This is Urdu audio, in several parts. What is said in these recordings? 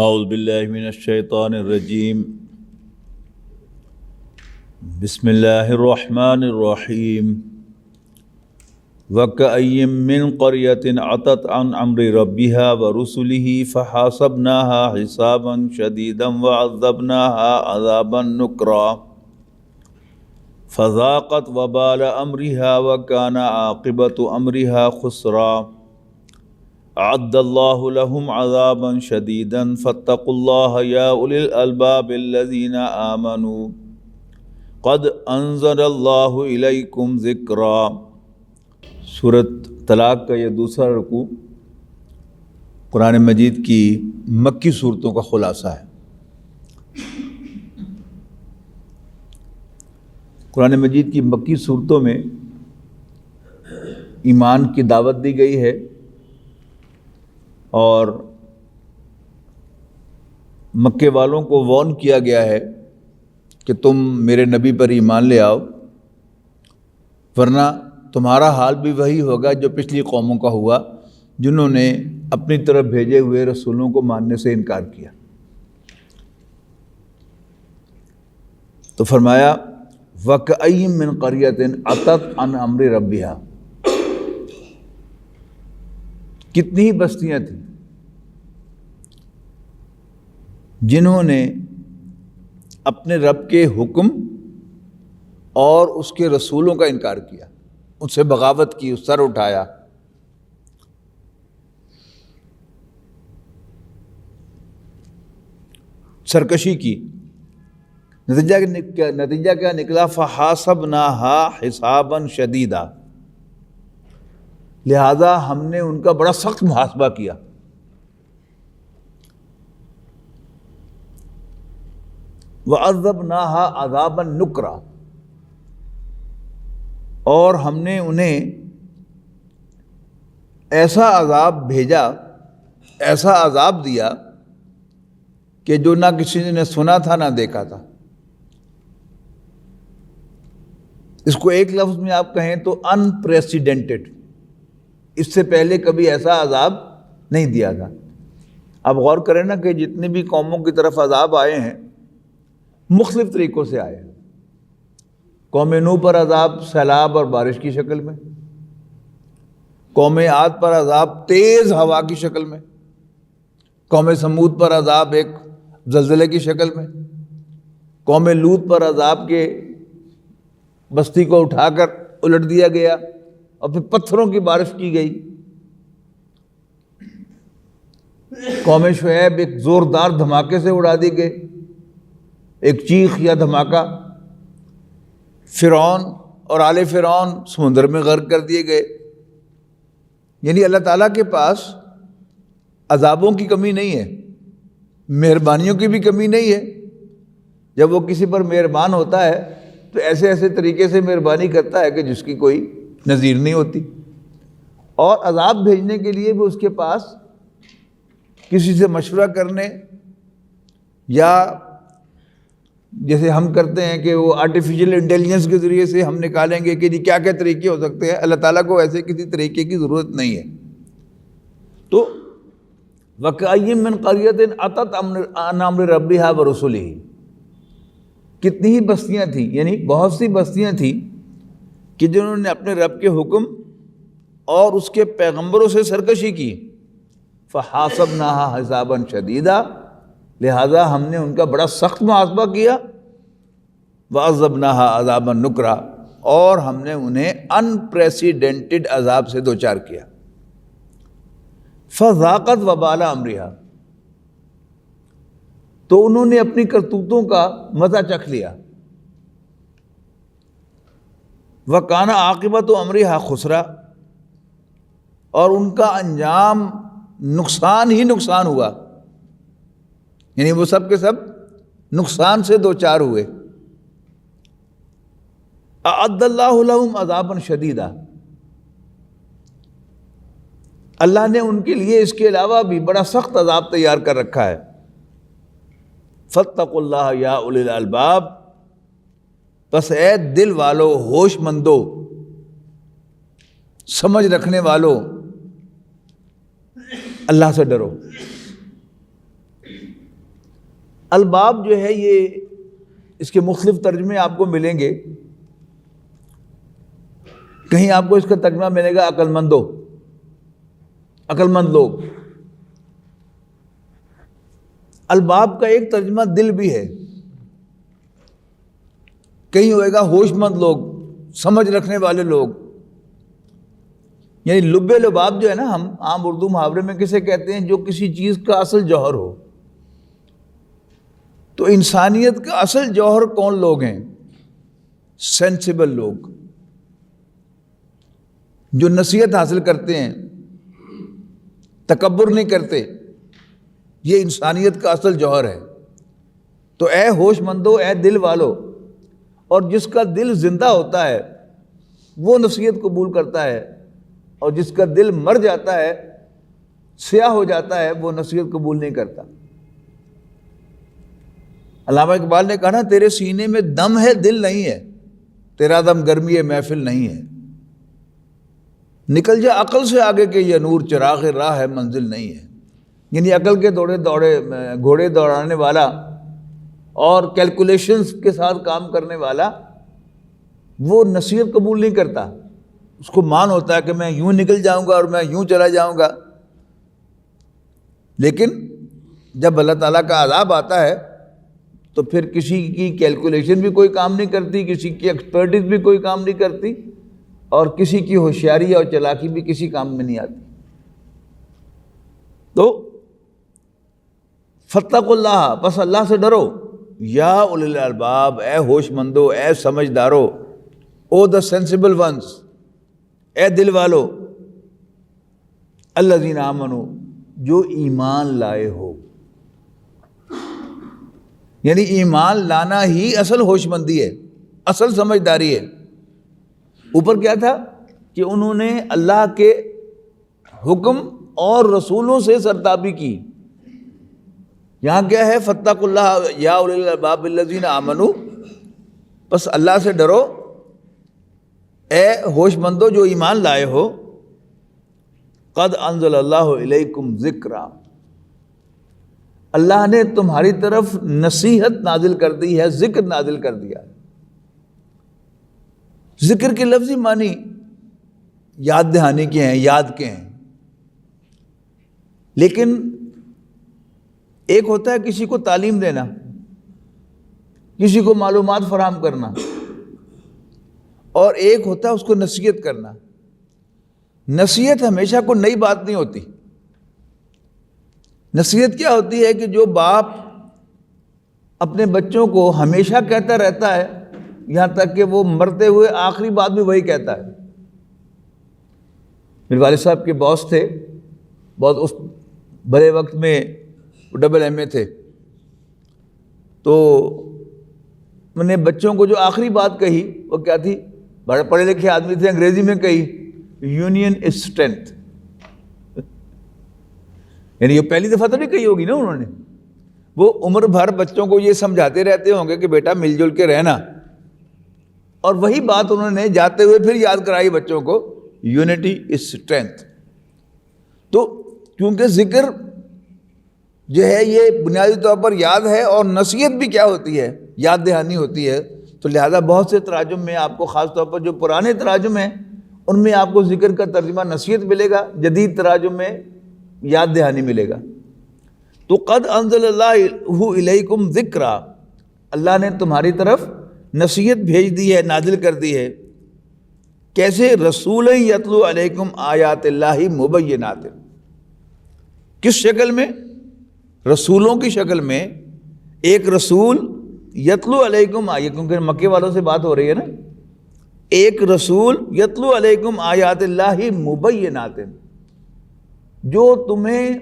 اعوذ باللہ من الشیطان الرجیم بسم اللہ الرحمن الرحیم وَكَأَيٍّ مِّن قَرْيَةٍ عَتَتْ عَنْ أَمْرِ رَبِّهَا وَرُسُلِهِ فَحَاسَبْنَاهَا حِسَابًا شَدِيدًا وَعَذَّبْنَاهَا عَذَابًا نُكْرًا فَذَاقَتْ وَبَالَ أَمْرِهَا وَكَانَ عَاقِبَةُ أَمْرِهَا خُسْرًا أعد الله لهم عذابا شديدا فاتقوا الله يا أولي الألباب الذين آمنوا قد أنزل الله إليكم ذكرا۔ سورۃ طلاق کا یہ دوسرا رکوع قرآن مجید کی مکی صورتوں کا خلاصہ ہے۔ قرآن مجید کی مکی صورتوں میں ایمان کی دعوت دی گئی ہے اور مکے والوں کو وارن کیا گیا ہے کہ تم میرے نبی پر ایمان لے آؤ، ورنہ تمہارا حال بھی وہی ہوگا جو پچھلی قوموں کا ہوا جنہوں نے اپنی طرف بھیجے ہوئے رسولوں کو ماننے سے انکار کیا۔ تو فرمایا وَكَأَيٍّ مِّن قَرْيَةٍ عَتَتْ عَنْ أَمْرِ رَبِّهَا، کتنی ہی بستیاں تھیں جنہوں نے اپنے رب کے حکم اور اس کے رسولوں کا انکار کیا، ان سے بغاوت کی، سر اٹھایا۔ سرکشی کی، نتیجہ کیا نکلا؟ فَحَاسَبْنَاهَا حِسَابًا شَدِيدًا، لہذا ہم نے ان کا بڑا سخت محاسبہ کیا۔ وَعَذَّبْنَاهَا عَذَابًا نُكْرًا، اور ہم نے انہیں ایسا عذاب بھیجا، ایسا عذاب دیا کہ جو نہ کسی نے سنا تھا نہ دیکھا تھا۔ اس کو ایک لفظ میں آپ کہیں تو انپریسیڈنٹڈ، اس سے پہلے کبھی ایسا عذاب نہیں دیا تھا۔ آپ غور کریں نا کہ جتنی بھی قوموں کی طرف عذاب آئے ہیں مختلف طریقوں سے آئے ہیں۔ قوم نوح پر عذاب سیلاب اور بارش کی شکل میں، قوم عاد پر عذاب تیز ہوا کی شکل میں، قوم سمود پر عذاب ایک زلزلے کی شکل میں، قوم لوط پر عذاب کے بستی کو اٹھا کر الٹ دیا گیا اور پھر پتھروں کی بارش کی گئی۔ قوم شعیب ایک زوردار دھماکے سے اڑا دی گئی، ایک چیخ یا دھماکہ۔ فرعون اور آل فرعون سمندر میں غرق کر دیے گئے۔ یعنی اللہ تعالیٰ کے پاس عذابوں کی کمی نہیں ہے، مہربانیوں کی بھی کمی نہیں ہے۔ جب وہ کسی پر مہربان ہوتا ہے تو ایسے ایسے طریقے سے مہربانی کرتا ہے کہ جس کی کوئی نظیر نہیں ہوتی، اور عذاب بھیجنے کے لیے بھی اس کے پاس کسی سے مشورہ کرنے یا جیسے ہم کرتے ہیں کہ وہ آرٹیفیشل انٹیلیجنس کے ذریعے سے ہم نکالیں گے کہ جی کیا کیا طریقے ہو سکتے ہیں، اللہ تعالیٰ کو ایسے کسی طریقے کی ضرورت نہیں ہے۔ تو وَكَأَيٍّ مِّن قَرْيَةٍ عَتَتْ عَنْ أَمْرِ رَبِّهَا وَرُسُلِهِ، کتنی ہی بستیاں تھیں، یعنی بہت سی بستیاں تھیں کہ جنہوں نے اپنے رب کے حکم اور اس کے پیغمبروں سے سرکشی کی۔ فَحَاسَبْنَاهَا حِسَابًا شَدِيدًا، لہذا ہم نے ان کا بڑا سخت محاسبہ کیا۔ وَعَذَّبْنَاهَا عَذَابًا نُكْرًا، اور ہم نے انہیں انپریسیڈنٹڈ عذاب سے دوچار کیا۔ فَذَاقَتْ وَبَالَ أَمْرِهَا، تو انہوں نے اپنی کرتوتوں کا مزہ چکھ لیا۔ وَكَانَ عَاقِبَةُ أَمْرِهَا خُسْرًا، اور ان کا انجام نقصان ہی نقصان ہوا، یعنی وہ سب کے سب نقصان سے دوچار ہوئے۔ اعد اللہ لہم عذابا شدیدا، اللہ نے ان کے لیے اس کے علاوہ بھی بڑا سخت عذاب تیار کر رکھا ہے۔ فاتقوا اللہ یا اولی الالباب، پس اے دل والو، ہوش مندو، سمجھ رکھنے والو، اللہ سے ڈرو۔ الباب جو ہے یہ اس کے مختلف ترجمے آپ کو ملیں گے. کہیں آپ کو اس کا ترجمہ ملے گا عقل مندو، عقل مند لوگ. الباب کا ایک ترجمہ دل بھی ہے. کہیں ہوئے گا ہوش مند لوگ، سمجھ رکھنے والے لوگ. یعنی لب لباب جو ہے نا، ہم عام اردو محاورے میں کسے کہتے ہیں؟ جو کسی چیز کا اصل جوہر ہو. تو انسانیت کا اصل جوہر کون لوگ ہیں؟ سینسیبل لوگ، جو نصیحت حاصل کرتے ہیں، تکبر نہیں کرتے. یہ انسانیت کا اصل جوہر ہے. تو اے ہوش مندو، اے دل والو، اور جس کا دل زندہ ہوتا ہے وہ نصیحت قبول کرتا ہے، اور جس کا دل مر جاتا ہے، سیاہ ہو جاتا ہے، وہ نصیحت قبول نہیں کرتا. علامہ اقبال نے کہا نا، تیرے سینے میں دم ہے دل نہیں ہے، تیرا دم گرمی محفل نہیں ہے. نکل جا عقل سے آگے کہ یہ نور چراغ راہ ہے منزل نہیں ہے. یعنی عقل کے گھوڑے دوڑانے والا اور کیلکولیشنز کے ساتھ کام کرنے والا وہ نصیحت قبول نہیں کرتا. اس کو مان ہوتا ہے کہ میں یوں نکل جاؤں گا اور میں یوں چلا جاؤں گا. لیکن جب اللہ تعالیٰ کا عذاب آتا ہے تو پھر کسی کی کیلکولیشن بھی کوئی کام نہیں کرتی، کسی کی ایکسپرٹیز بھی کوئی کام نہیں کرتی، اور کسی کی ہوشیاری اور چلاکی بھی کسی کام میں نہیں آتی. تو فاتقوا اللہ، بس اللہ سے ڈرو. یا اولی الالباب، اے ہوش مندو، اے سمجھدارو، او دا سینسیبل ونس، اے دل والو. الذین آمنو، جو ایمان لائے ہو. یعنی ایمان لانا ہی اصل ہوش مندی ہے، اصل سمجھداری ہے. اوپر کیا تھا کہ انہوں نے اللہ کے حکم اور رسولوں سے سرتابی کی. یہاں کیا ہے؟ فاتقوا اللہ یا اولی الالباب الذین آمنوا، بس اللہ سے ڈرو اے ہوش مندو جو ایمان لائے ہو. قد انزل اللہ الیکم ذکرا، اللہ نے تمہاری طرف نصیحت نازل کر دی ہے، ذکر نازل کر دیا. ذکر کے لفظی معنی یاد دہانی کے ہیں، یاد کے ہیں. لیکن ایک ہوتا ہے کسی کو تعلیم دینا، کسی کو معلومات فراہم کرنا، اور ایک ہوتا ہے اس کو نصیحت کرنا. نصیحت ہمیشہ کوئی نئی بات نہیں ہوتی. نصیحت کیا ہوتی ہے کہ جو باپ اپنے بچوں کو ہمیشہ کہتا رہتا ہے، یہاں تک کہ وہ مرتے ہوئے آخری بات بھی وہی کہتا ہے. میرے والد صاحب کے باس تھے، بہت اس بڑے وقت میں ڈبل ایم اے تھے. تو میں نے بچوں کو جو آخری بات کہی وہ کیا تھی؟ بڑے پڑھے لکھے آدمی تھے، انگریزی میں کہی، یونین از اسٹرینتھ. یعنی یہ پہلی دفعہ تو نہیں کہی ہوگی نا انہوں نے. وہ عمر بھر بچوں کو یہ سمجھاتے رہتے ہوں گے کہ بیٹا مل جل کے رہنا، اور وہی بات انہوں نے جاتے ہوئے پھر یاد کرائی بچوں کو، یونٹی از اسٹرینتھ. تو کیونکہ ذکر جو ہے یہ بنیادی طور پر یاد ہے، اور نصیحت بھی کیا ہوتی ہے؟ یاد دہانی ہوتی ہے. تو لہذا بہت سے تراجم میں آپ کو، خاص طور پر جو پرانے تراجم ہیں ان میں آپ کو ذکر کا ترجمہ نصیحت ملے گا، جدید تراجم میں یاد دہانی ملے گا. تو قد انزل اللہ الیکم ذکرا، اللہ نے تمہاری طرف نصیحت بھیج دی ہے، نازل کر دی ہے. کیسے؟ رسول یتلو علیکم آیات اللہ مبینات. کس شکل میں؟ رسولوں کی شکل میں. ایک رسول یتلو علیکم آیات، کیونکہ مکے والوں سے بات ہو رہی ہے نا. ایک رسول یتلو علیکم آیات اللہ مبینات، جو تمہیں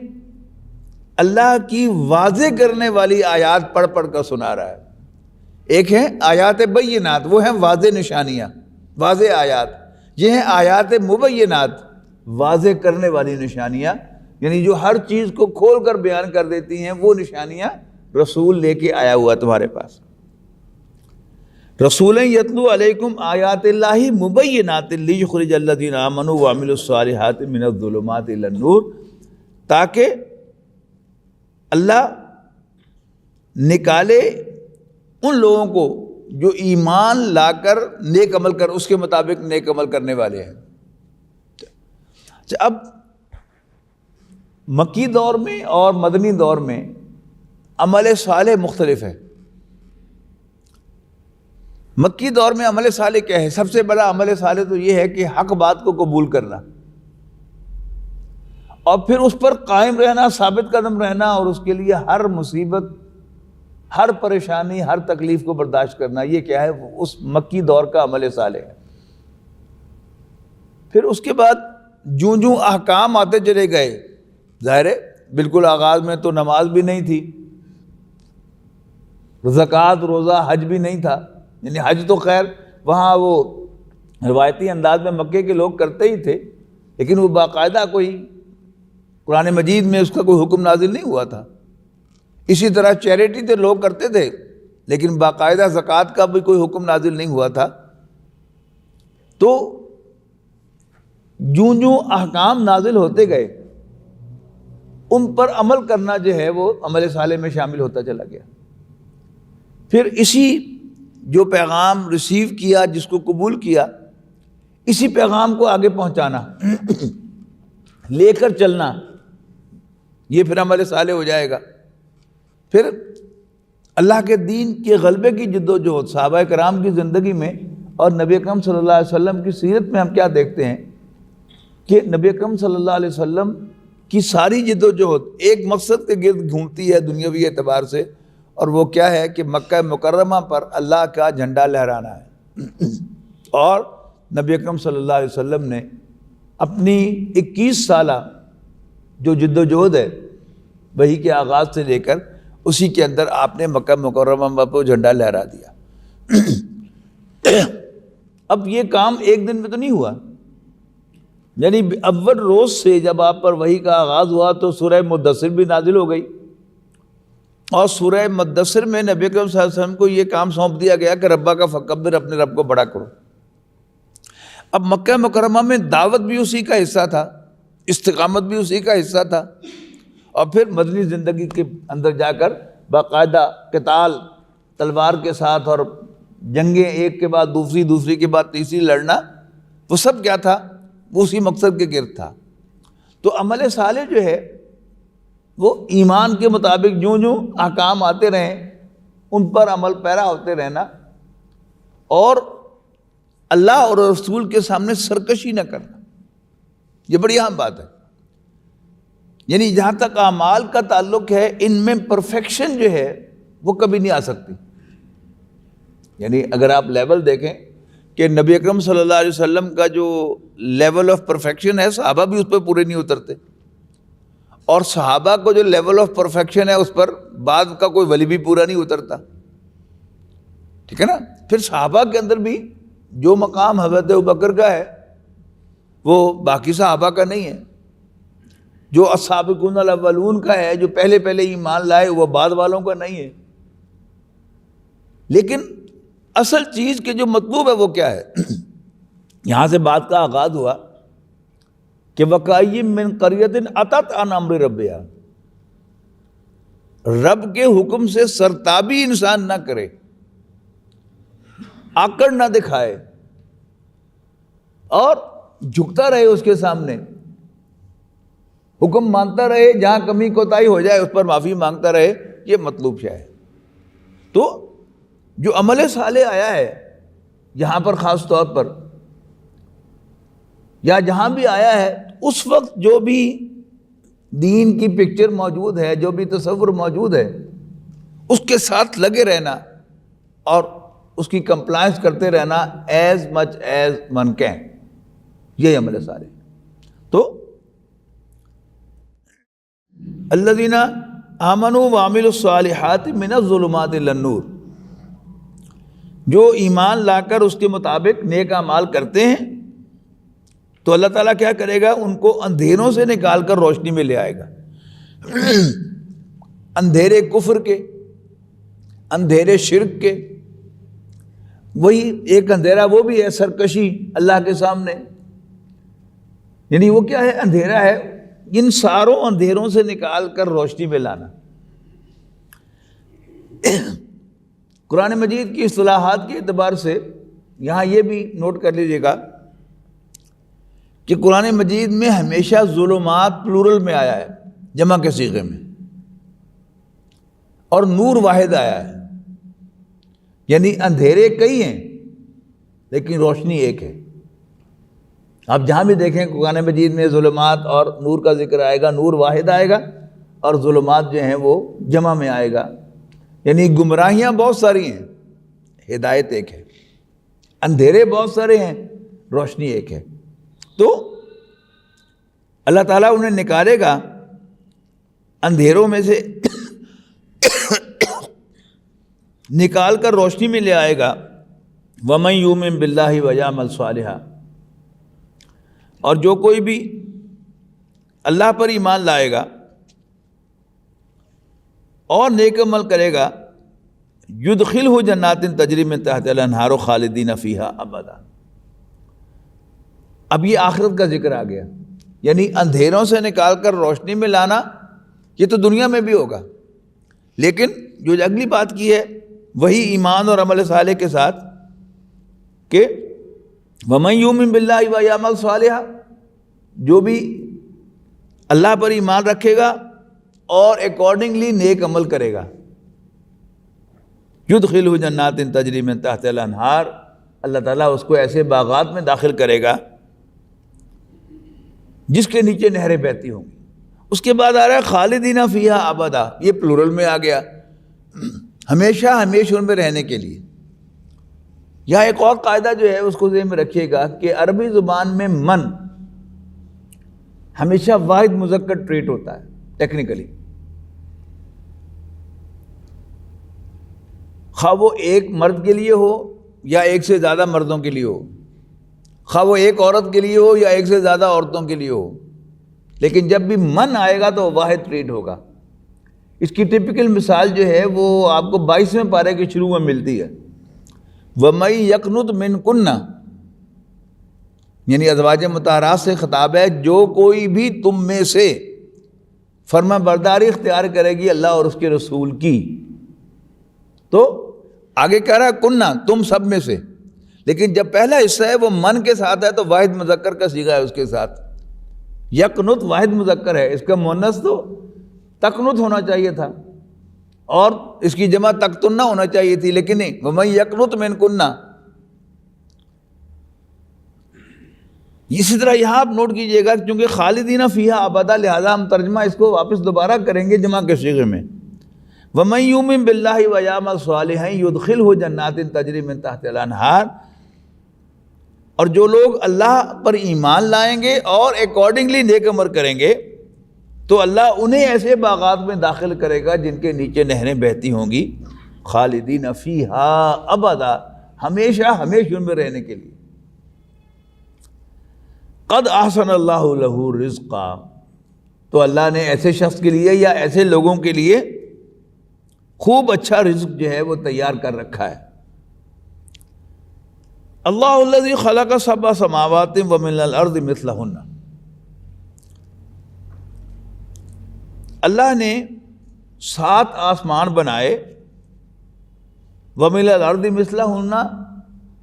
اللہ کی واضح کرنے والی آیات پڑھ پڑھ کر سنا رہا ہے. ایک ہے آیات بینات، وہ ہیں واضح نشانیاں، واضح آیات. یہ ہیں آیات مبینات، واضح کرنے والی نشانیاں، یعنی جو ہر چیز کو کھول کر بیان کر دیتی ہیں. وہ نشانیاں رسول لے کے آیا ہوا تمہارے پاس. رسول یتلو علیکم آیات اللہ مبینات لیخرج الذین آمنوا وعملوا الصالحات من الظلمات الی النور، تاکہ اللہ نکالے ان لوگوں کو جو ایمان لا کر نیک عمل کر اس کے مطابق نیک عمل کرنے والے ہیں۔ اب مکی دور میں اور مدنی دور میں عمل صالح مختلف ہے۔ مکی دور میں عمل صالح کیا ہے؟ سب سے بڑا عمل صالح تو یہ ہے کہ حق بات کو قبول کرنا اور پھر اس پر قائم رہنا، ثابت قدم رہنا، اور اس کے لیے ہر مصیبت، ہر پریشانی، ہر تکلیف کو برداشت کرنا۔ یہ کیا ہے؟ اس مکی دور کا عمل صالح ہے۔ پھر اس کے بعد جوں جوں احکام آتے چلے گئے، ظاہر ہے بالکل آغاز میں تو نماز بھی نہیں تھی، زکوٰۃ، روزہ، حج بھی نہیں تھا۔ یعنی حج تو خیر وہاں وہ روایتی انداز میں مکے کے لوگ کرتے ہی تھے، لیکن وہ باقاعدہ کوئی قرآن مجید میں اس کا کوئی حکم نازل نہیں ہوا تھا۔ اسی طرح چیریٹی تو لوگ کرتے تھے، لیکن باقاعدہ زکوٰۃ کا بھی کوئی حکم نازل نہیں ہوا تھا۔ تو جوں جوں احکام نازل ہوتے گئے ان پر عمل کرنا جو ہے وہ عمل صالح میں شامل ہوتا چلا گیا۔ پھر اسی جو پیغام ریسیو کیا، جس کو قبول کیا، اسی پیغام کو آگے پہنچانا، لے کر چلنا، یہ پھر عمل صالح ہو جائے گا۔ پھر اللہ کے دین کے غلبے کی جد و جہد صحابہ کرام کی زندگی میں اور نبی اکرم صلی اللہ علیہ وسلم کی سیرت میں ہم کیا دیکھتے ہیں کہ نبی اکرم صلی اللہ علیہ وسلم کی ساری جد و جہد ایک مقصد کے گرد گھومتی ہے دنیاوی اعتبار سے، اور وہ کیا ہے کہ مکہ مکرمہ پر اللہ کا جھنڈا لہرانا ہے۔ اور نبی اکرم صلی اللہ علیہ وسلم نے اپنی 21 سالہ جو جد و جہد ہے وحی کے آغاز سے لے کر اسی کے اندر آپ نے مکہ مکرمہ پر جھنڈا لہرا دیا۔ اب یہ کام ایک دن میں تو نہیں ہوا، یعنی اول روز سے جب آپ پر وحی کا آغاز ہوا تو سورہ مدثر بھی نازل ہو گئی، اور سورہ مدثر میں نبی اکرم صلی اللہ علیہ وسلم کو یہ کام سونپ دیا گیا کہ ربا کا فکبر، اپنے رب کو بڑا کرو۔ اب مکہ مکرمہ میں دعوت بھی اسی کا حصہ تھا، استقامت بھی اسی کا حصہ تھا، اور پھر مدنی زندگی کے اندر جا کر باقاعدہ قتال، تلوار کے ساتھ، اور جنگیں ایک کے بعد دوسری، دوسری کے بعد تیسری لڑنا، وہ سب کیا تھا؟ وہ اسی مقصد کے گرد تھا۔ تو عمل صالح جو ہے وہ ایمان کے مطابق جوں جوں احکام آتے رہیں ان پر عمل پیرا ہوتے رہنا، اور اللہ اور رسول کے سامنے سرکشی نہ کرنا، یہ بڑی اہم بات ہے۔ یعنی جہاں تک اعمال کا تعلق ہے ان میں پرفیکشن جو ہے وہ کبھی نہیں آ سکتی۔ یعنی اگر آپ لیول دیکھیں کہ نبی اکرم صلی اللہ علیہ وسلم کا جو لیول آف پرفیکشن ہے، صحابہ بھی اس پہ پورے نہیں اترتے، اور صحابہ کو جو لیول آف پرفیکشن ہے اس پر بعد کا کوئی ولی بھی پورا نہیں اترتا، ٹھیک ہے نا۔ پھر صحابہ کے اندر بھی جو مقام حضرت ابوبکر کا ہے وہ باقی صحابہ کا نہیں ہے، جو السابقون الاولون کا ہے، جو پہلے پہلے ایمان لائے، وہ بعد والوں کا نہیں ہے۔ لیکن اصل چیز کے جو مطلوب ہے وہ کیا ہے؟ یہاں سے بات کا آغاز ہوا کہ وَكَأَيٍّ مِّن قَرْيَةٍ أَتَتْ عَنْ أَمْرِ رَبِّهَا، رب کے حکم سے سرتابی انسان نہ کرے، آکڑ نہ دکھائے، اور جھکتا رہے اس کے سامنے، حکم مانتا رہے، جہاں کمی کوتاہی ہو جائے اس پر معافی مانگتا رہے، یہ مطلوب کیا ہے۔ تو جو عمل صالح آیا ہے یہاں پر خاص طور پر، یا جہاں بھی آیا ہے، اس وقت جو بھی دین کی پکچر موجود ہے، جو بھی تصور موجود ہے، اس کے ساتھ لگے رہنا اور اس کی کمپلائنس کرتے رہنا as much as one can, یہ عمل صالح۔ تو الذین آمنوا وعملوا الصالحات من الظلمات الی النور، جو ایمان لا کر اس کے مطابق نیک اعمال کرتے ہیں تو اللہ تعالیٰ کیا کرے گا؟ ان کو اندھیروں سے نکال کر روشنی میں لے آئے گا، اندھیرے کفر کے، اندھیرے شرک کے۔ وہی ایک اندھیرا وہ بھی ہے سرکشی اللہ کے سامنے، یعنی وہ کیا ہے؟ اندھیرا ہے، ان ساروں اندھیروں سے نکال کر روشنی میں لانا۔ قرآن مجید کی اصطلاحات کے اعتبار سے یہاں یہ بھی نوٹ کر لیجیے گا کہ قرآن مجید میں ہمیشہ ظلمات پلورل میں آیا ہے، جمع کے صیغے میں، اور نور واحد آیا ہے، یعنی اندھیرے کئی ہیں لیکن روشنی ایک ہے۔ آپ جہاں بھی دیکھیں قرآن مجید میں ظلمات اور نور کا ذکر آئے گا، نور واحد آئے گا اور ظلمات جو ہیں وہ جمع میں آئے گا، یعنی گمراہیاں بہت ساری ہیں، ہدایت ایک ہے، اندھیرے بہت سارے ہیں، روشنی ایک ہے۔ تو اللہ تعالیٰ انہیں نکالے گا اندھیروں میں سے نکال کر روشنی میں لے آئے گا۔ وَمَن يُؤْمِن بِاللَّهِ وَيَعْمَلْ صَالِحًا، اور جو کوئی بھی اللہ پر ایمان لائے گا اور نیک عمل کرے گا، یدخلہ جنات تجری من تحتہا الانہار خالدین فیہا ابدا۔ اب یہ آخرت کا ذکر آ گیا، یعنی اندھیروں سے نکال کر روشنی میں لانا، یہ تو دنیا میں بھی ہوگا، لیکن جو اگلی بات کی ہے وہی ایمان اور عمل صالح کے ساتھ کہ وَمَن يُؤْمِن بِاللَّهِ وَيَعْمَلْ صَالِحًا، جو بھی اللہ پر ایمان رکھے گا اور اکارڈنگلی نیک عمل کرے گا، یدخلہ جنات تجری من تحتہا الانہار، اللہ تعالیٰ اس کو ایسے باغات میں داخل کرے گا جس کے نیچے نہریں بہتی ہوں گی۔ اس کے بعد آ رہا ہے خالدین فیہا ابدا، یہ پلورل میں آ گیا، ہمیشہ ہمیشہ ان میں رہنے کے لیے۔ یہاں ایک اور قاعدہ جو ہے اس کو ذہن میں رکھیے گا کہ عربی زبان میں من ہمیشہ واحد مذکر ٹریٹ ہوتا ہے ٹیکنیکلی، خواہ وہ ایک مرد کے لیے ہو یا ایک سے زیادہ مردوں کے لیے ہو، خواہ وہ ایک عورت کے لیے ہو یا ایک سے زیادہ عورتوں کے لیے ہو، لیکن جب بھی من آئے گا تو واحد ٹریٹ ہوگا۔ اس کی ٹپیکل مثال جو ہے وہ آپ کو 22ویں پارے کے شروع میں ملتی ہے، وَمَن يَقْنُتْ مِنْكُنَّ، یعنی ازواج مطہرات سے خطاب ہے، جو کوئی بھی تم میں سے فرما برداری اختیار کرے گی اللہ اور اس کے رسول کی، تو آگے کہہ رہا ہے کنہ، تم سب میں سے، لیکن جب پہلا حصہ ہے وہ من کے ساتھ ہے تو واحد مذکر کا صیغہ ہے اس کے ساتھ۔ یقنت واحد مذکر ہے، اس کا مؤنث تو تقنت ہونا چاہیے تھا اور اس کی جمع تقتن ہونا چاہیے تھی، لیکن نہیں، وَمَن يَقْنُتْ مِنْكُنَّ۔ اسی طرح یہاں آپ نوٹ کیجئے گا کیونکہ خالدین فیہا ابدا، لہذا ہم ترجمہ اس کو واپس دوبارہ کریں گے جمع کے صیغے میں، وَمَن يُؤْمِن بِاللَّهِ وَيَعْمَلْ صَالِحًا يُدْخِلْهُ جَنَّاتٍ تَجْرِي مِن تَحْتِهَا الْأَنْهَارُ، اور جو لوگ اللہ پر ایمان لائیں گے اور اکارڈنگلی نیک عمل کریں گے تو اللہ انہیں ایسے باغات میں داخل کرے گا جن کے نیچے نہریں بہتی ہوں گی، خالدین فیہا ابدا، ہمیشہ ہمیشہ ان میں رہنے کے لیے۔ قد احسن اللہ لہ رزقا، تو اللہ نے ایسے شخص کے لیے یا ایسے لوگوں کے لیے خوب اچھا رزق جو ہے وہ تیار کر رکھا ہے۔ اللہ الذی خلق سبع سماوات ومن الارض مثلہن، اللہ نے 7 آسمان بنائے، ومن الارض مثلہن،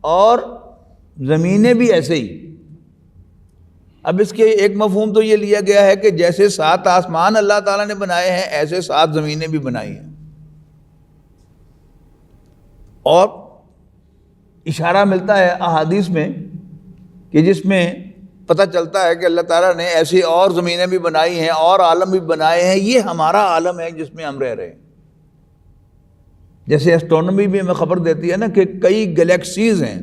اور زمینیں بھی ایسے ہی۔ اب اس کے ایک مفہوم تو یہ لیا گیا ہے کہ جیسے 7 آسمان اللہ تعالیٰ نے بنائے ہیں ایسے 7 زمینیں بھی بنائی ہیں، اور اشارہ ملتا ہے احادیث میں کہ جس میں پتہ چلتا ہے کہ اللہ تعالیٰ نے ایسی اور زمینیں بھی بنائی ہیں اور عالم بھی بنائے ہیں، یہ ہمارا عالم ہے جس میں ہم رہ رہے ہیں۔ جیسے ایسٹرونومی بھی ہمیں خبر دیتی ہے نا کہ کئی گلیکسیز ہیں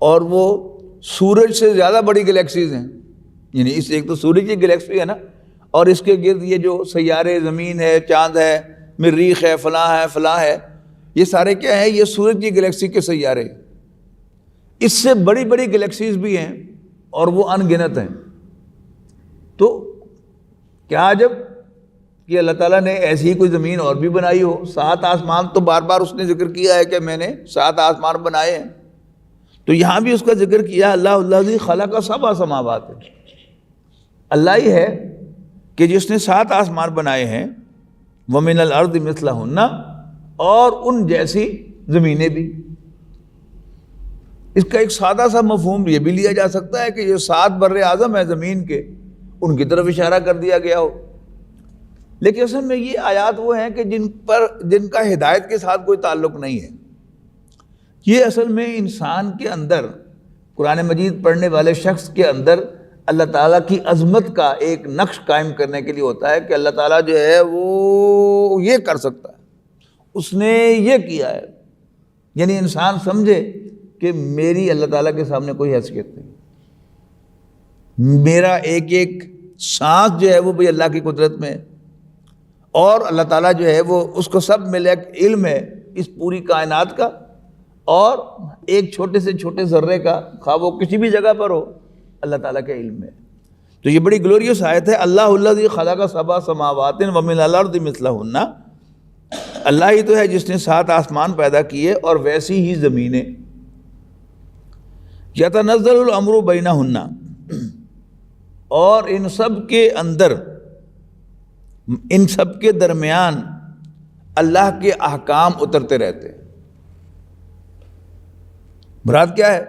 اور وہ سورج سے زیادہ بڑی گلیکسیز ہیں، یعنی اس ایک تو سورج کی گلیکسی ہے نا، اور اس کے گرد یہ جو سیارے، زمین ہے، چاند ہے، مریخ ہے، فلاں ہے، یہ سارے کیا ہیں؟ یہ سورج کی گلیکسی کے سیارے۔ اس سے بڑی بڑی گلیکسیز بھی ہیں اور وہ ان گنت ہیں۔ تو کیا عجب کہ اللہ تعالیٰ نے ایسی ہی کوئی زمین اور بھی بنائی ہو۔ 7 آسمان تو بار بار اس نے ذکر کیا ہے کہ میں نے 7 آسمان بنائے ہیں، تو یہاں بھی اس کا ذکر کیا، اللہ الذی خلق سبع سماوات، اللہ ہی ہے کہ جس نے 7 آسمان بنائے ہیں، ومن الارض مثلہن، اور ان جیسی زمینیں بھی۔ اس کا ایک سادہ سا مفہوم یہ بھی لیا جا سکتا ہے کہ یہ 7 بر اعظم ہے زمین کے، ان کی طرف اشارہ کر دیا گیا ہو، لیکن اصل میں یہ آیات وہ ہیں کہ جن کا ہدایت کے ساتھ کوئی تعلق نہیں ہے۔ یہ اصل میں انسان کے اندر، قرآن مجید پڑھنے والے شخص کے اندر اللہ تعالیٰ کی عظمت کا ایک نقش قائم کرنے کے لیے ہوتا ہے کہ اللہ تعالیٰ جو ہے وہ یہ کر سکتا ہے، اس نے یہ کیا ہے، یعنی انسان سمجھے کہ میری اللہ تعالیٰ کے سامنے کوئی حیثیت نہیں، میرا ایک ایک سانس جو ہے وہ بھی اللہ کی قدرت میں ہے، اور اللہ تعالیٰ جو ہے وہ اس کو سب میں ایک علم ہے اس پوری کائنات کا، اور ایک چھوٹے سے چھوٹے ذرے کا، خواہ وہ کسی بھی جگہ پر ہو، اللہ تعالیٰ کے علم ہے۔ تو یہ بڑی گلوریس آیت ہے، اللہ الذی خلق 7 سماوات ومن الارض مثلہن، اللہ ہی تو ہے جس نے 7 آسمان پیدا کیے اور ویسی ہی زمینیں، یتنزل الامر بینہن، اور ان سب کے اندر، ان سب کے درمیان اللہ کے احکام اترتے رہتے ہیں۔ مراد کیا ہے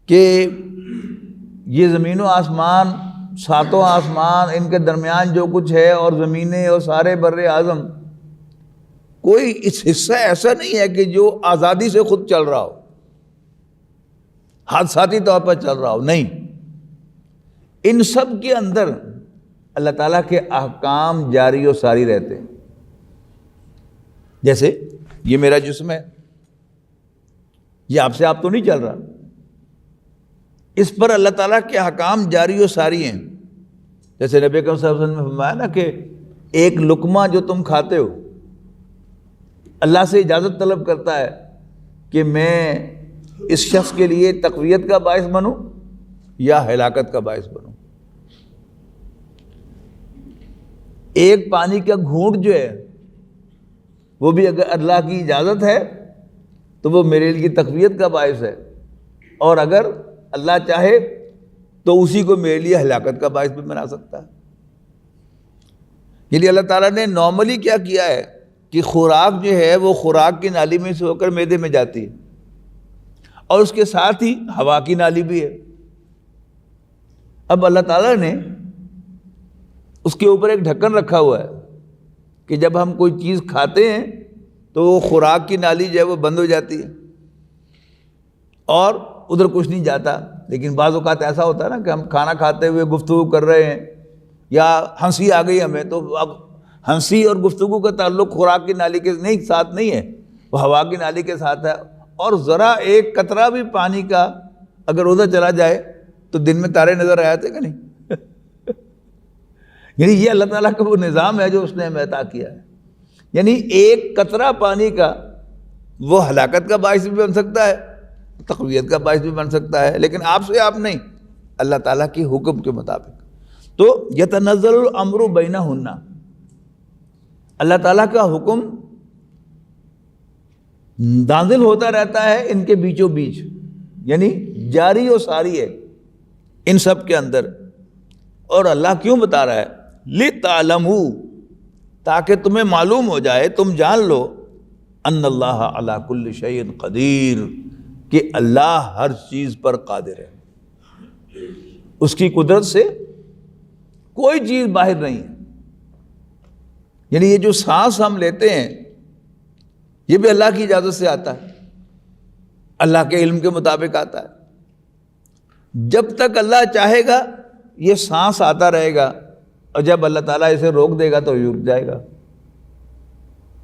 کہ یہ زمین و آسمان، 7 آسمان، ان کے درمیان جو کچھ ہے، اور زمینیں اور سارے بر اعظم، کوئی اس حصہ ایسا نہیں ہے کہ جو آزادی سے خود چل رہا ہو، حادثاتی طور پر چل رہا ہو، نہیں، ان سب کے اندر اللہ تعالیٰ کے احکام جاری و ساری رہتے ہیں۔ جیسے یہ میرا جسم ہے، یہ آپ سے آپ تو نہیں چل رہا، اس پر اللہ تعالیٰ کے احکام جاری و ساری ہیں۔ جیسے نبی اکرم صلی اللہ علیہ وسلم نے فرمایا نا کہ ایک لقمہ جو تم کھاتے ہو، اللہ سے اجازت طلب کرتا ہے کہ میں اس شخص کے لیے تقویت کا باعث بنوں یا ہلاکت کا باعث بنوں۔ ایک پانی کا گھونٹ جو ہے وہ بھی اگر اللہ کی اجازت ہے تو وہ میرے لیے تقویت کا باعث ہے، اور اگر اللہ چاہے تو اسی کو میرے لیے ہلاکت کا باعث بھی بنا سکتا ہے۔ یعنی اللہ تعالیٰ نے نارملی کیا کیا ہے کہ خوراک جو ہے وہ خوراک کی نالی میں سے ہو کر معدے میں جاتی ہے، اور اس کے ساتھ ہی ہوا کی نالی بھی ہے۔ اب اللہ تعالیٰ نے اس کے اوپر ایک ڈھکن رکھا ہوا ہے کہ جب ہم کوئی چیز کھاتے ہیں تو وہ خوراک کی نالی جو ہے وہ بند ہو جاتی ہے اور ادھر کچھ نہیں جاتا۔ لیکن بعض اوقات ایسا ہوتا ہے نا کہ ہم کھانا کھاتے ہوئے گفتگو کر رہے ہیں یا ہنسی آ گئی ہمیں، تو اب ہنسی اور گفتگو کا تعلق خوراک کی نالی کے ساتھ نہیں ہے، وہ ہوا کی نالی کے ساتھ ہے، اور ذرا ایک قطرہ بھی پانی کا اگر ادھر چلا جائے تو دن میں تارے نظر آتے کہ نہیں؟ یعنی یہ اللہ تعالیٰ کا وہ نظام ہے جو اس نے ہمیں عطا کیا ہے۔ یعنی ایک قطرہ پانی کا وہ ہلاکت کا باعث بھی بن سکتا ہے، تقویت کا باعث بھی بن سکتا ہے، لیکن آپ سے آپ نہیں، اللہ تعالیٰ کے حکم کے مطابق۔ تو یتنزل الامر بینہن، اللہ تعالیٰ کا حکم نازل ہوتا رہتا ہے ان کے بیچوں بیچ، یعنی جاری و ساری ہے ان سب کے اندر۔ اور اللہ کیوں بتا رہا ہے؟ لِتَعْلَمُوا، تاکہ تمہیں معلوم ہو جائے، تم جان لو، ان اللہ علی کل شیء قدیر، کہ اللہ ہر چیز پر قادر ہے، اس کی قدرت سے کوئی چیز باہر نہیں ہے۔ یعنی یہ جو سانس ہم لیتے ہیں یہ بھی اللہ کی اجازت سے آتا ہے، اللہ کے علم کے مطابق آتا ہے۔ جب تک اللہ چاہے گا یہ سانس آتا رہے گا، اور جب اللہ تعالیٰ اسے روک دے گا تو یہ رک جائے گا۔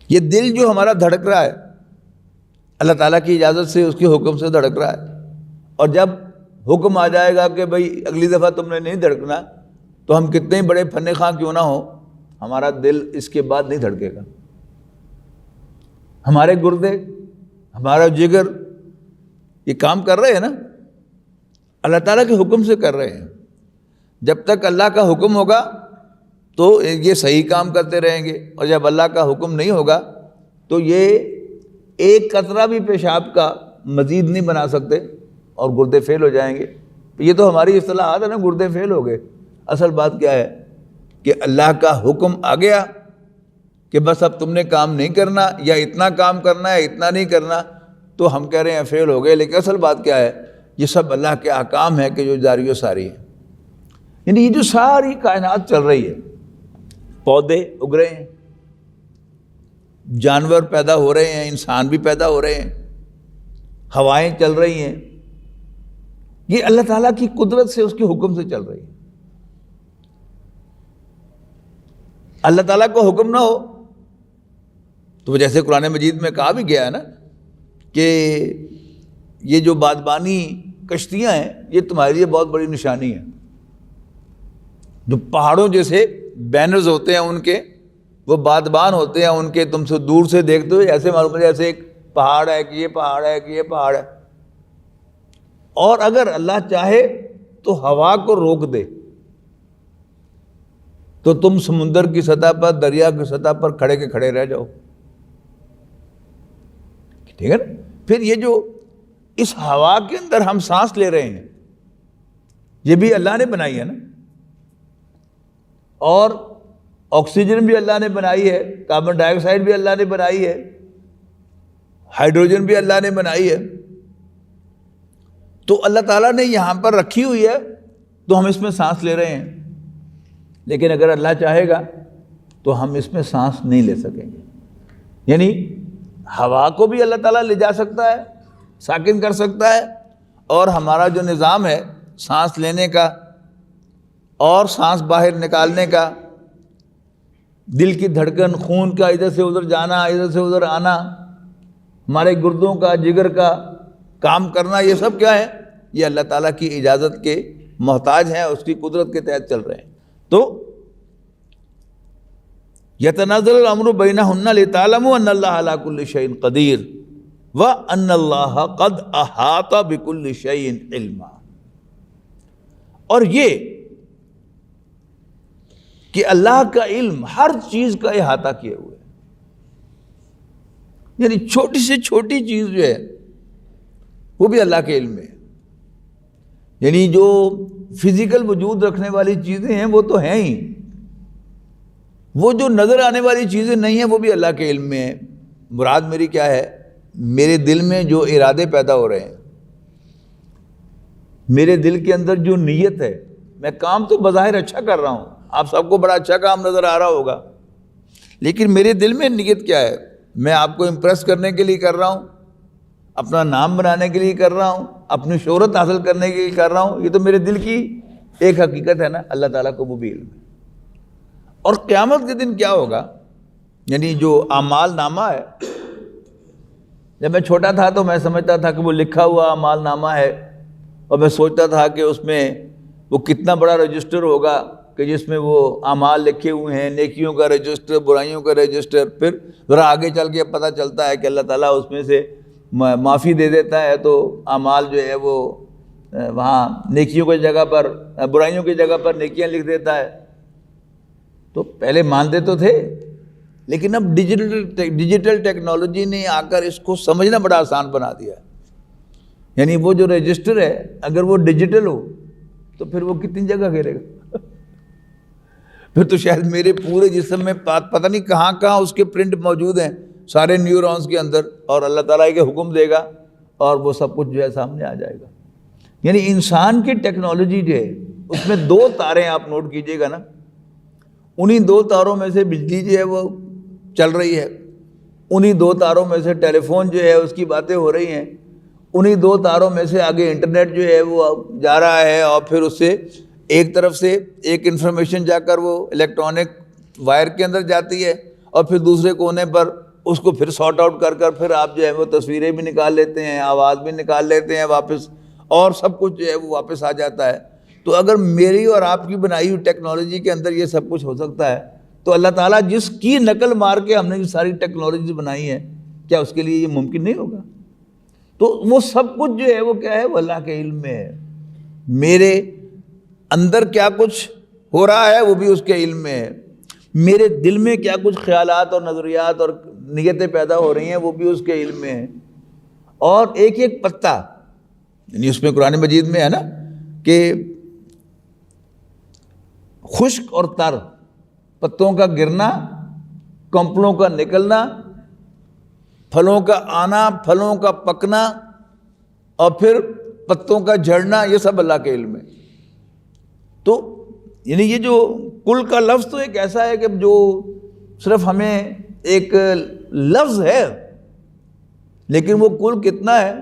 یہ دل جو ہمارا دھڑک رہا ہے اللہ تعالیٰ کی اجازت سے، اس کے حکم سے دھڑک رہا ہے، اور جب حکم آ جائے گا کہ بھئی اگلی دفعہ تم نے نہیں دھڑکنا، تو ہم کتنے بڑے فن خواہ کیوں نہ ہو، ہمارا دل اس کے بعد نہیں دھڑکے گا۔ ہمارے گردے، ہمارا جگر یہ کام کر رہے ہیں نا، اللہ تعالیٰ کے حکم سے کر رہے ہیں۔ جب تک اللہ کا حکم ہوگا تو یہ صحیح کام کرتے رہیں گے، اور جب اللہ کا حکم نہیں ہوگا تو یہ ایک قطرہ بھی پیشاب کا مزید نہیں بنا سکتے اور گردے فیل ہو جائیں گے۔ یہ تو ہماری اصطلاحات ہے نا، گردے فیل ہو گئے۔ اصل بات کیا ہے کہ اللہ کا حکم آ گیا کہ بس اب تم نے کام نہیں کرنا، یا اتنا کام کرنا ہے اتنا نہیں کرنا، تو ہم کہہ رہے ہیں فیل ہو گئے. لیکن اصل بات کیا ہے؟ یہ سب اللہ کے احکام ہے کہ جو جاری و ساری ہے. یعنی یہ جو ساری کائنات چل رہی ہے، پودے اگ رہے ہیں، جانور پیدا ہو رہے ہیں، انسان بھی پیدا ہو رہے ہیں، ہوائیں چل رہی ہیں، یہ اللہ تعالیٰ کی قدرت سے، اس کے حکم سے چل رہی ہے. اللہ تعالیٰ کو حکم نہ ہو تو جیسے قرآن مجید میں کہا بھی گیا ہے نا کہ یہ جو بادبانی کشتیاں ہیں یہ تمہارے لیے بہت بڑی نشانی ہے. جو پہاڑوں جیسے بینرز ہوتے ہیں ان کے، وہ بادبان ہوتے ہیں ان کے، تم سے دور سے دیکھتے ہوئے ایسے معلوم ہے جیسے ایک پہاڑ ہے کہ یہ پہاڑ ہے کہ یہ پہاڑ ہے. اور اگر اللہ چاہے تو ہوا کو روک دے تو تم سمندر کی سطح پر، دریا کی سطح پر کھڑے کے کھڑے رہ جاؤ. ٹھیک ہے نا؟ پھر یہ جو اس ہوا کے اندر ہم سانس لے رہے ہیں یہ بھی اللہ نے بنائی ہے نا، اور آکسیجن بھی اللہ نے بنائی ہے، کاربن ڈائی آکسائڈ بھی اللہ نے بنائی ہے، ہائیڈروجن بھی اللہ نے بنائی ہے. تو اللہ تعالیٰ نے یہاں پر رکھی ہوئی ہے تو ہم اس میں سانس لے رہے ہیں. لیکن اگر اللہ چاہے گا تو ہم اس میں سانس نہیں لے سکیں گے. یعنی ہوا کو بھی اللہ تعالیٰ لے جا سکتا ہے، ساکن کر سکتا ہے، اور ہمارا جو نظام ہے سانس لینے کا اور سانس باہر نکالنے کا، دل کی دھڑکن، خون کا ادھر سے ادھر جانا، ادھر سے ادھر آنا، ہمارے گردوں کا، جگر کا کام کرنا، یہ سب کیا ہے؟ یہ اللہ تعالیٰ کی اجازت کے محتاج ہیں، اس کی قدرت کے تحت چل رہے ہیں. تو یتنازل الامر بینہن لتعلموا ان اللہ علی کل شیء قدیر وان اللہ قد احاط بکل شیء علما. اور یہ کہ اللہ کا علم ہر چیز کا احاطہ کیے ہوئے ہے. یعنی چھوٹی سے چھوٹی چیز جو ہے وہ بھی اللہ کے علم میں ہے. یعنی جو فزیکل وجود رکھنے والی چیزیں ہیں وہ تو ہیں ہی، وہ جو نظر آنے والی چیزیں نہیں ہیں وہ بھی اللہ کے علم میں ہیں. مراد میری کیا ہے؟ میرے دل میں جو ارادے پیدا ہو رہے ہیں، میرے دل کے اندر جو نیت ہے، میں کام تو بظاہر اچھا کر رہا ہوں، آپ سب کو بڑا اچھا کام نظر آ رہا ہوگا، لیکن میرے دل میں نیت کیا ہے؟ میں آپ کو امپریس کرنے کے لیے کر رہا ہوں، اپنا نام بنانے کے لیے کر رہا ہوں، اپنی شہرت حاصل کرنے کے لیے کر رہا ہوں. یہ تو میرے دل کی ایک حقیقت ہے نا. اللہ تعالیٰ کو وہ بھی علم ہے. اور قیامت کے دن کیا ہوگا؟ یعنی جو اعمال نامہ ہے، جب میں چھوٹا تھا تو میں سمجھتا تھا کہ وہ لکھا ہوا اعمال نامہ ہے، اور میں سوچتا تھا کہ اس میں وہ کتنا بڑا رجسٹر ہوگا کہ جس میں وہ اعمال لکھے ہوئے ہیں، نیکیوں کا رجسٹر، برائیوں کا رجسٹر. پھر ذرا آگے چل کے پتہ چلتا ہے کہ اللہ تعالیٰ اس میں سے معافی دے دیتا ہے، تو اعمال جو ہے وہ وہاں نیکیوں کی جگہ پر، برائیوں کی جگہ پر نیکیاں لکھ دیتا ہے. تو پہلے مانتے تو تھے، لیکن اب ڈیجیٹل ٹیکنالوجی نے آ کر اس کو سمجھنا بڑا آسان بنا دیا. یعنی وہ جو رجسٹر ہے اگر وہ ڈیجیٹل ہو تو پھر وہ کتنی جگہ گھیرے گا؟ پھر تو شاید میرے پورے جسم میں پتہ نہیں کہاں کہاں اس کے پرنٹ موجود ہیں، سارے نیورونز کے اندر، اور اللہ تعالیٰ کے حکم دے گا اور وہ سب کچھ جو ہے سامنے آ جائے گا. یعنی انسان کی ٹیکنالوجی جو ہے اس میں 2 تاریں آپ نوٹ کیجئے گا نا، انہی 2 تاروں میں سے بجلی جو ہے وہ چل رہی ہے، انہی 2 تاروں میں سے ٹیلی فون جو ہے اس کی باتیں ہو رہی ہیں، انہی 2 تاروں میں سے آگے انٹرنیٹ جو ہے وہ جا رہا ہے، اور پھر اس سے ایک طرف سے ایک انفارمیشن جا کر وہ الیکٹرانک وائر کے اندر جاتی ہے، اور پھر دوسرے کونے پر اس کو پھر سارٹ آؤٹ کر کر پھر آپ جو ہے وہ تصویریں بھی نکال لیتے ہیں، آواز بھی نکال لیتے ہیں واپس، اور سب کچھ جو ہے وہ واپس آ جاتا ہے. تو اگر میری اور آپ کی بنائی ہوئی ٹیکنالوجی کے اندر یہ سب کچھ ہو سکتا ہے، تو اللہ تعالیٰ جس کی نقل مار کے ہم نے یہ ساری ٹیکنالوجی بنائی ہے، کیا اس کے لیے یہ ممکن نہیں ہوگا؟ تو وہ سب کچھ جو ہے وہ کیا ہے؟ وہ اللہ کے علم میں ہے. میرے اندر کیا کچھ ہو رہا ہے وہ بھی اس کے علم میں ہے، میرے دل میں کیا کچھ خیالات اور نظریات اور نیتیں پیدا ہو رہی ہیں وہ بھی اس کے علم میں ہے. اور ایک ایک پتا، یعنی اس میں قرآن مجید میں ہے نا کہ خشک اور تر پتوں کا گرنا کنپلوں کا نکلنا، پھلوں کا آنا، پھلوں کا پکنا، اور پھر پتوں کا جھڑنا، یہ سب اللہ کے علم ہے۔ تو یعنی یہ جو کل کا لفظ تو ایک ایسا ہے کہ جو صرف ہمیں ایک لفظ ہے، لیکن وہ کل کتنا ہے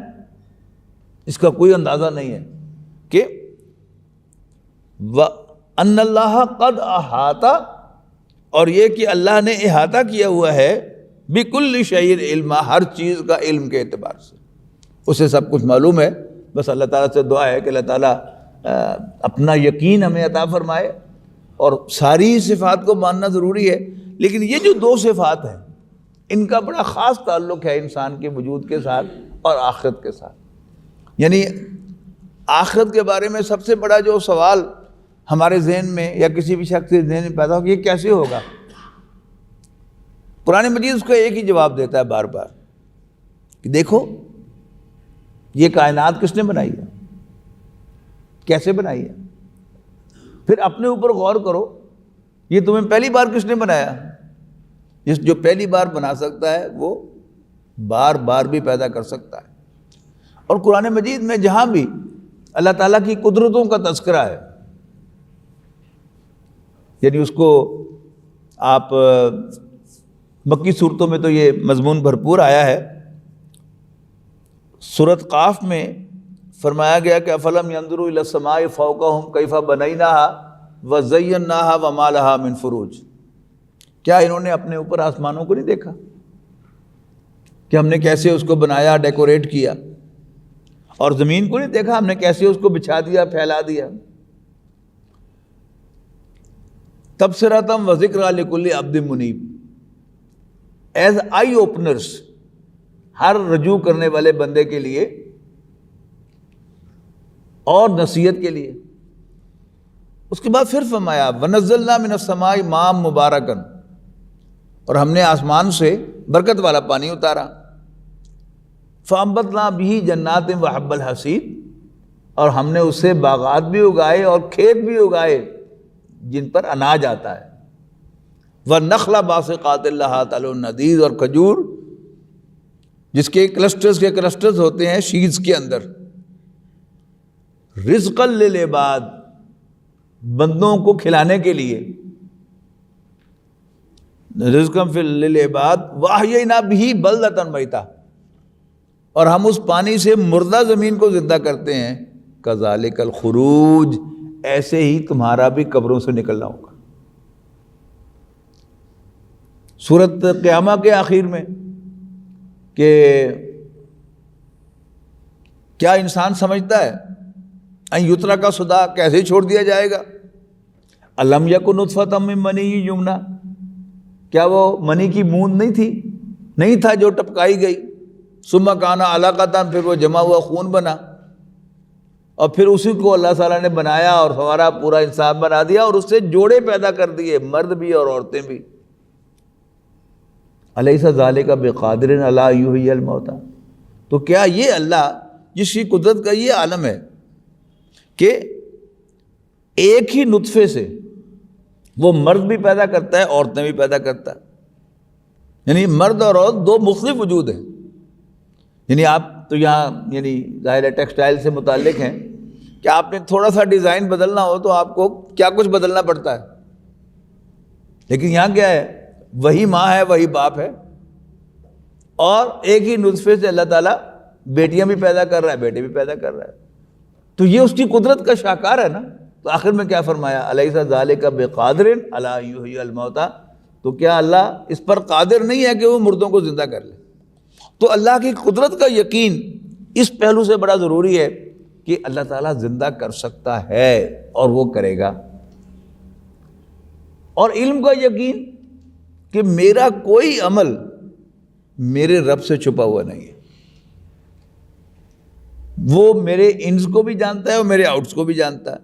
اس کا کوئی اندازہ نہیں ہے۔ کہ وَأَنَّ اللَّهَ قَدْ أَحَاطَ، اور یہ کہ اللہ نے احاطہ کیا ہوا ہے بِكُلِّ شَيْءٍ علما، ہر چیز کا علم کے اعتبار سے اسے سب کچھ معلوم ہے۔ بس اللہ تعالیٰ سے دعا ہے کہ اللہ تعالیٰ اپنا یقین ہمیں عطا فرمائے، اور ساری صفات کو ماننا ضروری ہے، لیکن یہ جو دو صفات ہیں ان کا بڑا خاص تعلق ہے انسان کے وجود کے ساتھ اور آخرت کے ساتھ۔ یعنی آخرت کے بارے میں سب سے بڑا جو سوال ہمارے ذہن میں یا کسی بھی شخص کے ذہن میں پیدا ہو، یہ کیسے ہوگا؟ قرآن مجید اس کا ایک ہی جواب دیتا ہے بار بار کہ دیکھو یہ کائنات کس نے بنائی ہے، کیسے بنائی ہے، پھر اپنے اوپر غور کرو، یہ تمہیں پہلی بار کس نے بنایا؟ جو پہلی بار بنا سکتا ہے وہ بار بار بھی پیدا کر سکتا ہے۔ اور قرآن مجید میں جہاں بھی اللہ تعالیٰ کی قدرتوں کا تذکرہ ہے، یعنی اس کو آپ مکی صورتوں میں تو یہ مضمون بھرپور آیا ہے۔ سورۃ قاف میں فرمایا گیا کہ افلم ينظروا الى السماء فوقهم كيف بنيناها وزيناها وما لها من فروج، کیا انہوں نے اپنے اوپر آسمانوں کو نہیں دیکھا کہ ہم نے کیسے اس کو بنایا، ڈیکوریٹ کیا، اور زمین کو نہیں دیکھا ہم نے کیسے اس کو بچھا دیا، پھیلا دیا۔ تبصرۃ وذکریٰ لکل عبد منیب، ایز آئی اوپنرز، ہر رجوع کرنے والے بندے کے لیے اور نصیحت کے لیے۔ اس کے بعد پھر فرمایا وَنَزَّلْنَا مِنَ السَّمَاءِ مَاءً مُبَارَكًا، اور ہم نے آسمان سے برکت والا پانی اتارا۔ فَأَنبَتْنَا بِهِ جَنَّاتٍ وَحَبَّ الْحَصِيدِ، اور ہم نے اس سے باغات بھی اگائے اور کھیت بھی اگائے جن پر اناج آتا ہے۔ وَالنَّخْلَ بَاسِقَاتٍ لَهَا طَلْعٌ نَضِيدٌ، اور کھجور جس کے کلسٹرز ہوتے ہیں شیز کے اندر، رزقا للعباد، بندوں کو کھلانے کے لیے، رزقا للعباد، وَأَحْيَيْنَا بِهِ بَلْدَةً مَيْتًا، اور ہم اس پانی سے مردہ زمین کو زندہ کرتے ہیں۔ کذالک الخروج، ایسے ہی تمہارا بھی قبروں سے نکلنا ہوگا۔ سورۃ قیامہ کے آخر میں کہ کیا انسان سمجھتا ہے ان یترک سدی، کیسے چھوڑ دیا جائے گا؟ الم یکن نطفۃ من منی یمنی، کیا وہ منی کی بوند نہیں تھا جو ٹپکائی گئی، ثم کان علقۃ، پھر وہ جمع ہوا خون بنا، اور پھر اسی کو اللہ تعالیٰ نے بنایا اور ہمارا پورا انسان بنا دیا، اور اس سے جوڑے پیدا کر دیے، مرد بھی اور عورتیں بھی۔ الیس ذالک بقادر علی ان یحیی الموتى، تو کیا یہ اللہ جس کی قدرت کا یہ عالم ہے کہ ایک ہی نطفے سے وہ مرد بھی پیدا کرتا ہے، عورتیں بھی پیدا کرتا ہے، یعنی مرد اور عورت دو مختلف وجود ہیں۔ یعنی آپ تو یہاں یعنی ظاہر ٹیکسٹائل سے متعلق ہیں کہ آپ نے تھوڑا سا ڈیزائن بدلنا ہو تو آپ کو کیا کچھ بدلنا پڑتا ہے، لیکن یہاں کیا ہے، وہی ماں ہے، وہی باپ ہے، اور ایک ہی نطفے سے اللہ تعالیٰ بیٹیاں بھی پیدا کر رہا ہے، بیٹے بھی پیدا کر رہا ہے۔ تو یہ اس کی قدرت کا شاہکار ہے نا۔ تو آخر میں کیا فرمایا، الیس ذالک بقادر علی ان یحیی الموتى، تو کیا اللہ اس پر قادر نہیں ہے کہ وہ مردوں کو زندہ کر لے؟ تو اللہ کی قدرت کا یقین اس پہلو سے بڑا ضروری ہے کہ اللہ تعالیٰ زندہ کر سکتا ہے اور وہ کرے گا، اور علم کا یقین کہ میرا کوئی عمل میرے رب سے چھپا ہوا نہیں ہے، وہ میرے انز کو بھی جانتا ہے اور میرے آؤٹس کو بھی جانتا ہے،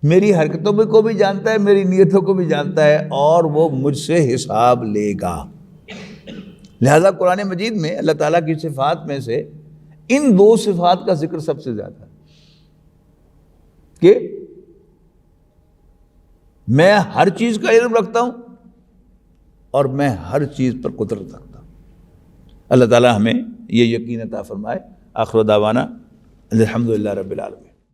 میری حرکتوں کو بھی جانتا ہے، میری نیتوں کو بھی جانتا ہے، اور وہ مجھ سے حساب لے گا۔ لہذا قرآن مجید میں اللہ تعالیٰ کی صفات میں سے ان دو صفات کا ذکر سب سے زیادہ ہے کہ میں ہر چیز کا علم رکھتا ہوں اور میں ہر چیز پر قدرت رکھتا ہوں۔ اللہ تعالیٰ ہمیں یہ یقین عطا فرمائے۔ آخر دعوانا الحمدللہ رب العالمین۔